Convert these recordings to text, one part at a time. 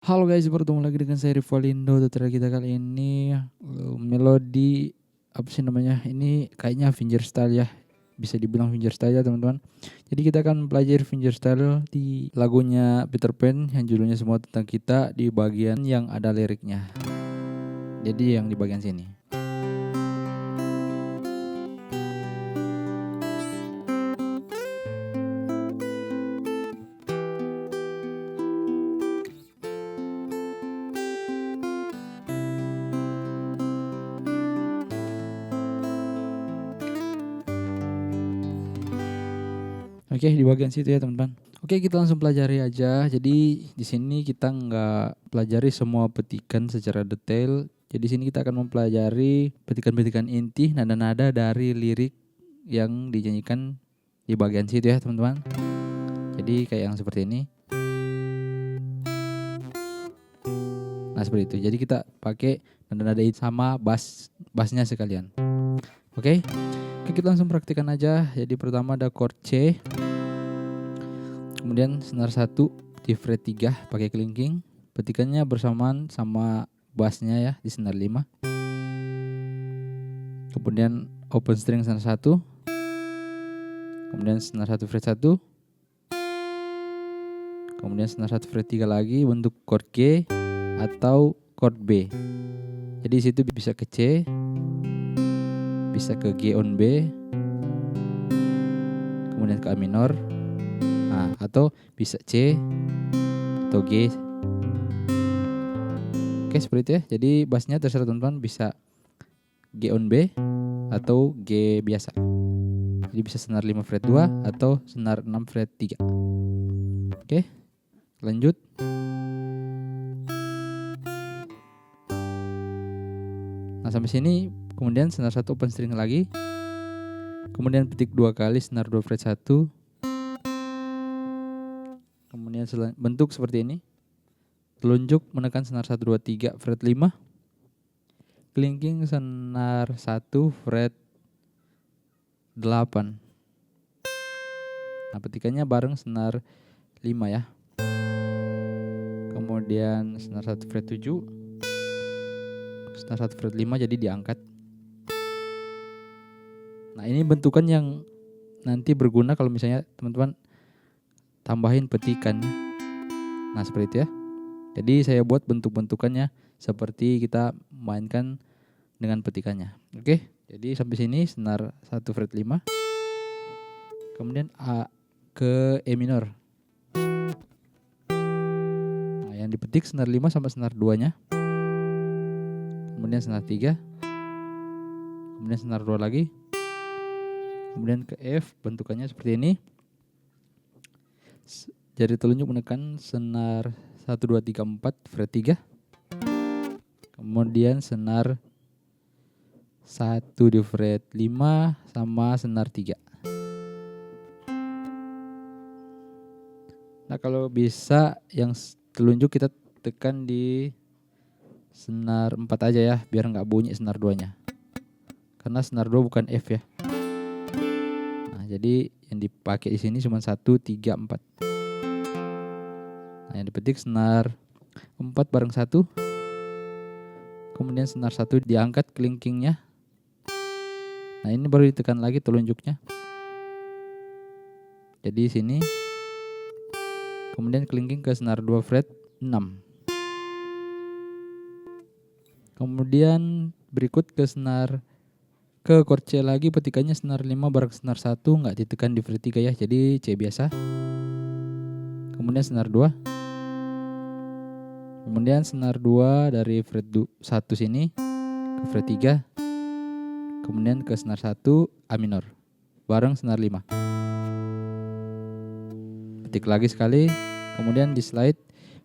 Halo guys, bertemu lagi dengan saya Rivalindo. Tutorial kita kali ini melodi apa sih namanya? Ini kayaknya fingerstyle ya. Bisa dibilang fingerstyle ya teman-teman. Jadi kita akan belajar fingerstyle di lagunya Peter Pan yang judulnya Semua Tentang Kita di bagian yang ada liriknya. Jadi yang di bagian sini. Oke, di bagian situ ya teman-teman. Oke, kita langsung pelajari aja. Jadi di sini kita nggak pelajari semua petikan secara detail. Jadi di sini kita akan mempelajari petikan-petikan inti, nada-nada dari lirik yang dinyanyikan di bagian situ ya teman-teman. Jadi kayak yang seperti ini. Nah seperti itu. Jadi kita pakai nada-nada sama bassnya sekalian. Oke, kita langsung praktikan aja. Jadi pertama ada chord C. Kemudian senar 1 di fret 3 pakai kelingking. Petikannya bersamaan sama bassnya ya di senar 5. Kemudian open string senar 1. Kemudian senar 1 fret 1. Kemudian senar 1 fret 3 lagi bentuk chord G atau chord B. Jadi situ bisa ke C, bisa ke G on B, kemudian ke A minor. Nah, atau bisa C atau G. Oke, seperti itu ya. Jadi bassnya terserah teman-teman, bisa G on B atau G biasa. Jadi bisa senar 5 fret 2 atau senar 6 fret 3. Oke, lanjut. Nah, sampai sini kemudian senar 1 open string lagi. Kemudian petik 2 kali senar 2 fret 1. Kemudian bentuk seperti ini. Telunjuk menekan senar 1 2 3 fret 5. Kelingking senar 1 fret 8. Nah, petikannya bareng senar 5 ya. Kemudian senar 1 fret 7. Senar 1 fret 5 jadi diangkat. Nah, ini bentukan yang nanti berguna kalau misalnya teman-teman tambahin petikan. Nah, seperti itu ya. Jadi saya buat bentuk-bentukannya seperti kita mainkan dengan petikannya. Oke, jadi sampai sini senar 1 fret 5. Kemudian A ke E minor. Nah, yang dipetik senar 5 sampai senar 2-nya. Kemudian senar 3. Kemudian senar 2 lagi. Kemudian ke F, bentukannya seperti ini. Jari telunjuk menekan senar 1 2 3 4 fret 3. Kemudian senar 1 di fret 5 sama senar 3. Nah, kalau bisa yang telunjuk kita tekan di senar 4 aja ya, biar nggak bunyi senar 2-nya. Karena senar 2 bukan F ya. Nah, jadi yang dipakai di sini cuma 1 3 4. Nah, yang dipetik senar 4 bareng 1. Kemudian senar 1 diangkat kelingkingnya. Nah, ini baru ditekan lagi telunjuknya. Jadi sini. Kemudian kelingking ke senar 2 fret 6. Kemudian berikut ke senar ke chord C lagi, petikannya senar 5 bareng senar 1, nggak ditekan di fret 3 ya. Jadi C biasa. Kemudian senar 2. Kemudian senar 2 dari fret 1 sini ke fret 3. Kemudian ke senar 1 A minor bareng senar 5. Petik lagi sekali. Kemudian di slide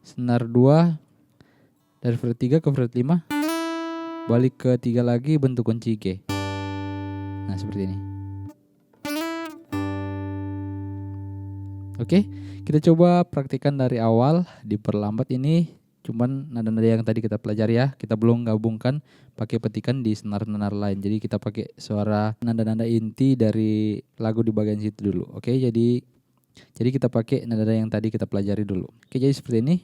senar 2 dari fret 3 ke fret 5. Balik ke 3 lagi, bentuk kunci G. Nah, seperti ini. Oke, kita coba praktikan dari awal. Diperlambat ini cuman nada-nada yang tadi kita pelajari ya. Kita belum gabungkan pakai petikan di senar-senar lain. Jadi kita pakai suara nada-nada inti dari lagu di bagian situ dulu. Oke, jadi kita pakai nada-nada yang tadi kita pelajari dulu. Oke, jadi seperti ini.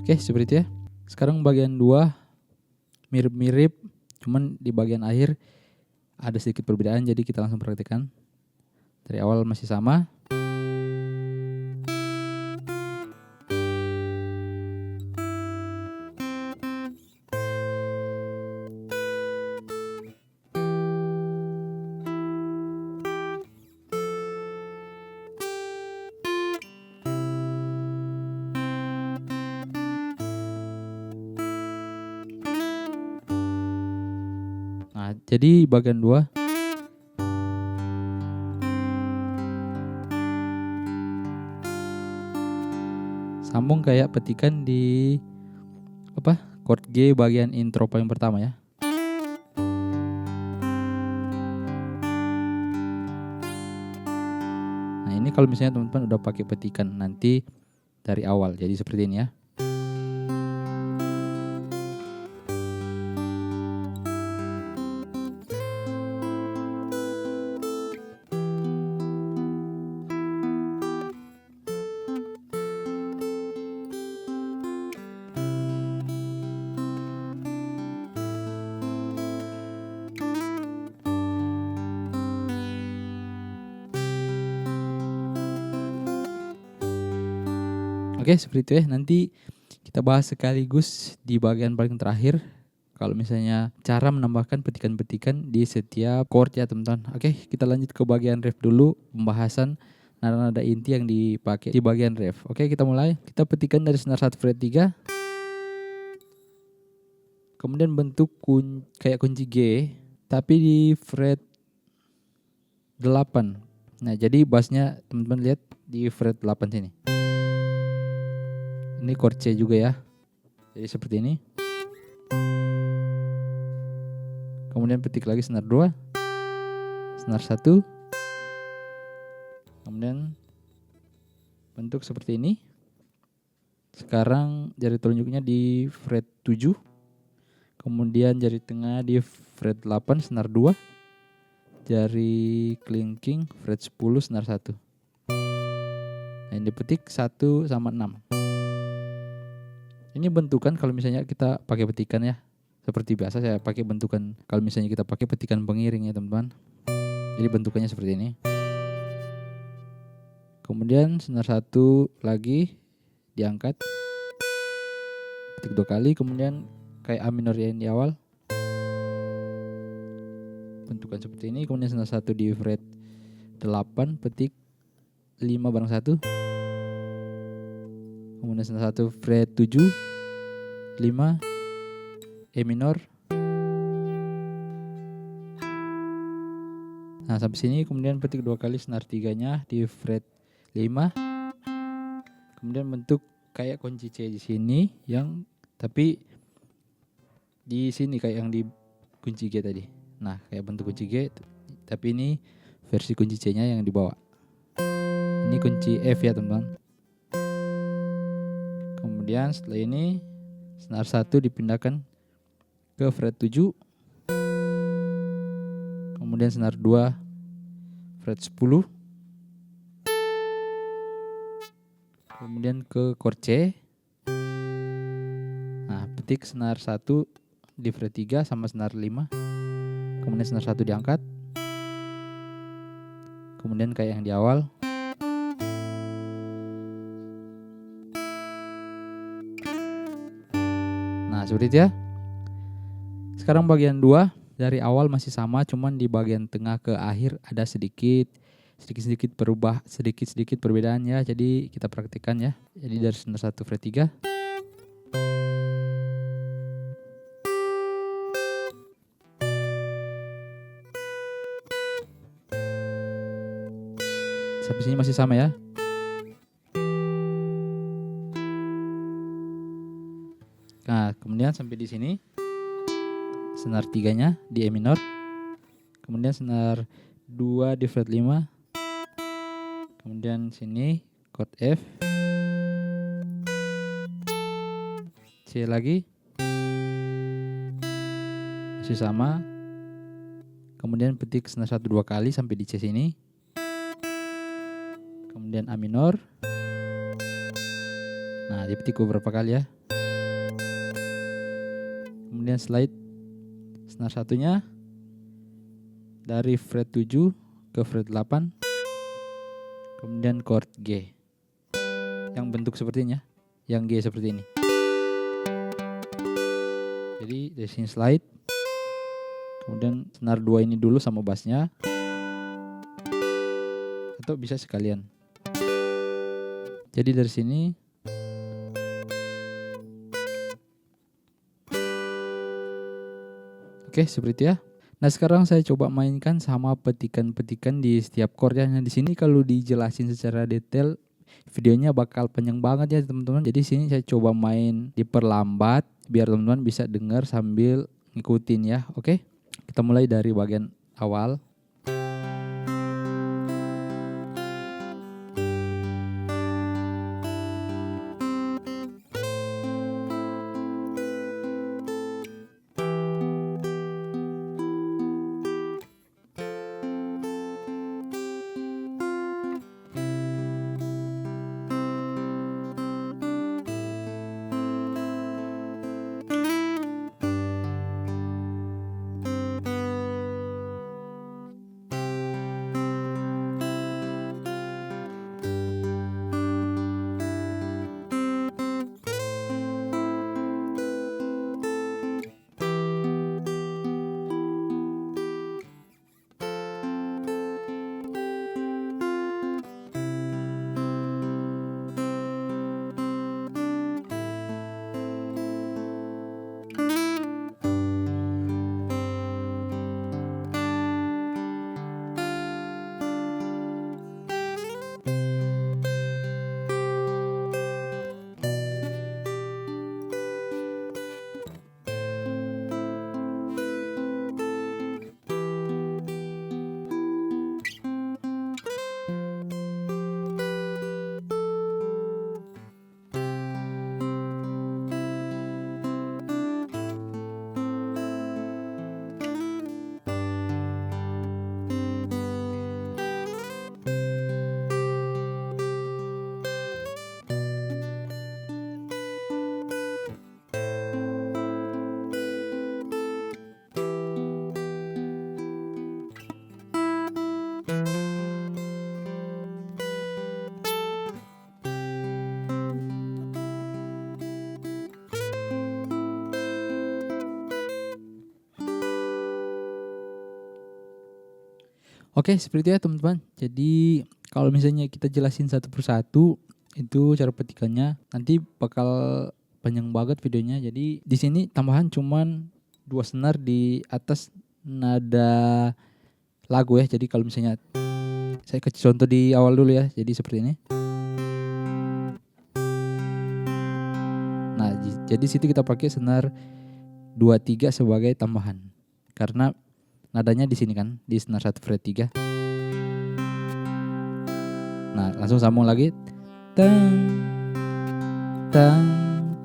Oke, seperti itu ya. Sekarang bagian 2 mirip-mirip, cuman di bagian akhir ada sedikit perbedaan, jadi kita langsung praktekkan. Dari awal masih sama. Nah, jadi bagian 2 sambung kayak petikan di chord G bagian intro paling pertama ya. Nah, ini kalau misalnya teman-teman udah pakai petikan nanti dari awal, jadi seperti ini ya. Oke, seperti itu ya. Nanti kita bahas sekaligus di bagian paling terakhir. Kalau misalnya cara menambahkan petikan-petikan di setiap chord ya teman-teman. Oke, kita lanjut ke bagian ref dulu. Pembahasan nada-nada inti yang dipakai di bagian ref. Oke, kita mulai. Kita petikan dari senar 1 fret 3. Kemudian bentuk kayak kunci G. Tapi di fret 8. Nah, jadi bassnya teman-teman lihat di fret 8 sini. Ini chord C juga ya. Jadi seperti ini. Kemudian petik lagi senar 2. Senar 1. Kemudian bentuk seperti ini. Sekarang jari telunjuknya di fret 7. Kemudian jari tengah di fret 8 senar 2. Jari kelingking fret 10 senar 1. Nah, ini dipetik 1 sama 6. Ini bentukan kalau misalnya kita pakai petikan ya. Seperti biasa saya pakai bentukan kalau misalnya kita pakai petikan pengiring ya teman-teman. Jadi bentukannya seperti ini. Kemudian senar 1 lagi diangkat. Petik 2 kali, kemudian kayak A minor yang di awal. Bentukan seperti ini, kemudian senar 1 di fret 8, petik 5 bareng 1. Kemudian senar 1 fret 7, 5, E minor. Nah, sampai sini kemudian petik 2 kali senar 3-nya di fret 5. Kemudian bentuk kayak kunci C di sini yang tapi di sini kayak yang di kunci G tadi. Nah, kayak bentuk kunci G tapi ini versi kunci C-nya yang di bawah. Ini kunci F ya, teman-teman. Kemudian setelah ini senar 1 dipindahkan ke fret 7. Kemudian senar 2 fret 10. Kemudian ke chord C. Nah, petik senar 1 di fret 3 sama senar 5. Kemudian senar 1 diangkat. Kemudian kayak yang di awal. Nah, seperti itu ya. Sekarang bagian 2 dari awal masih sama, cuman di bagian tengah ke akhir ada sedikit perbedaan ya. Jadi kita praktikkan ya. Jadi dari senar 1 fret 3. Sampai sini masih sama ya. Nah, kemudian sampai di sini senar 3-nya di E minor. Kemudian senar 2 di fret 5. Kemudian sini chord F. C lagi. Masih sama. Kemudian petik senar 1 2 kali sampai di C sini. Kemudian A minor. Nah, dipetik beberapa kali ya. kemudian slide senar satunya dari fret 7 ke fret 8, kemudian chord G yang bentuk sepertinya, yang G seperti ini. Jadi dari sini slide, kemudian senar 2 ini dulu sama bassnya, atau bisa sekalian. Jadi dari sini oke, seperti itu ya. Nah, sekarang saya coba mainkan sama petikan-petikan di setiap chordnya. Nah, di sini kalau dijelasin secara detail videonya bakal panjang banget ya teman-teman. Jadi sini saya coba main diperlambat biar teman-teman bisa dengar sambil ngikutin ya. Oke. Kita mulai dari bagian awal. Oke, seperti itu ya teman-teman. Jadi kalau misalnya kita jelasin satu persatu itu cara petikannya, nanti bakal panjang banget videonya. Jadi di sini tambahan cuman 2 senar di atas nada lagu ya. Jadi kalau misalnya saya kasih contoh di awal dulu ya. Jadi seperti ini. Nah, jadi situ kita pakai senar 2 3 sebagai tambahan. Karena nadanya di sini kan, di senar 1 fret 3. Nah, langsung sambung lagi. Tang tang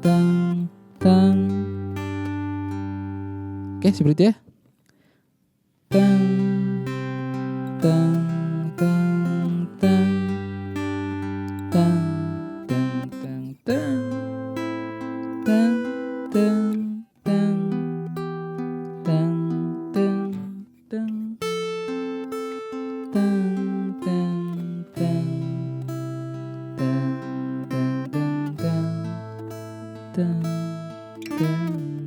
tang tang. Oke, seperti itu ya. Tang tang tang tang tang tang tang tang tang tang tang tang tang tang tang tang tang tang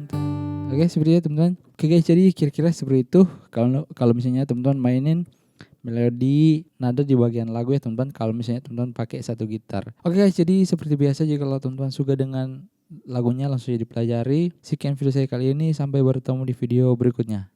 tang. Oke, seperti itu teman-teman. Oke guys, jadi kira-kira seperti itu kalau misalnya teman-teman mainin melodi nada di bagian lagu ya teman-teman, kalau misalnya teman-teman pakai satu gitar. Oke guys, jadi seperti biasa jika kalau teman-teman suka dengan lagunya langsung dipelajari. Sekian video saya kali ini, sampai bertemu di video berikutnya.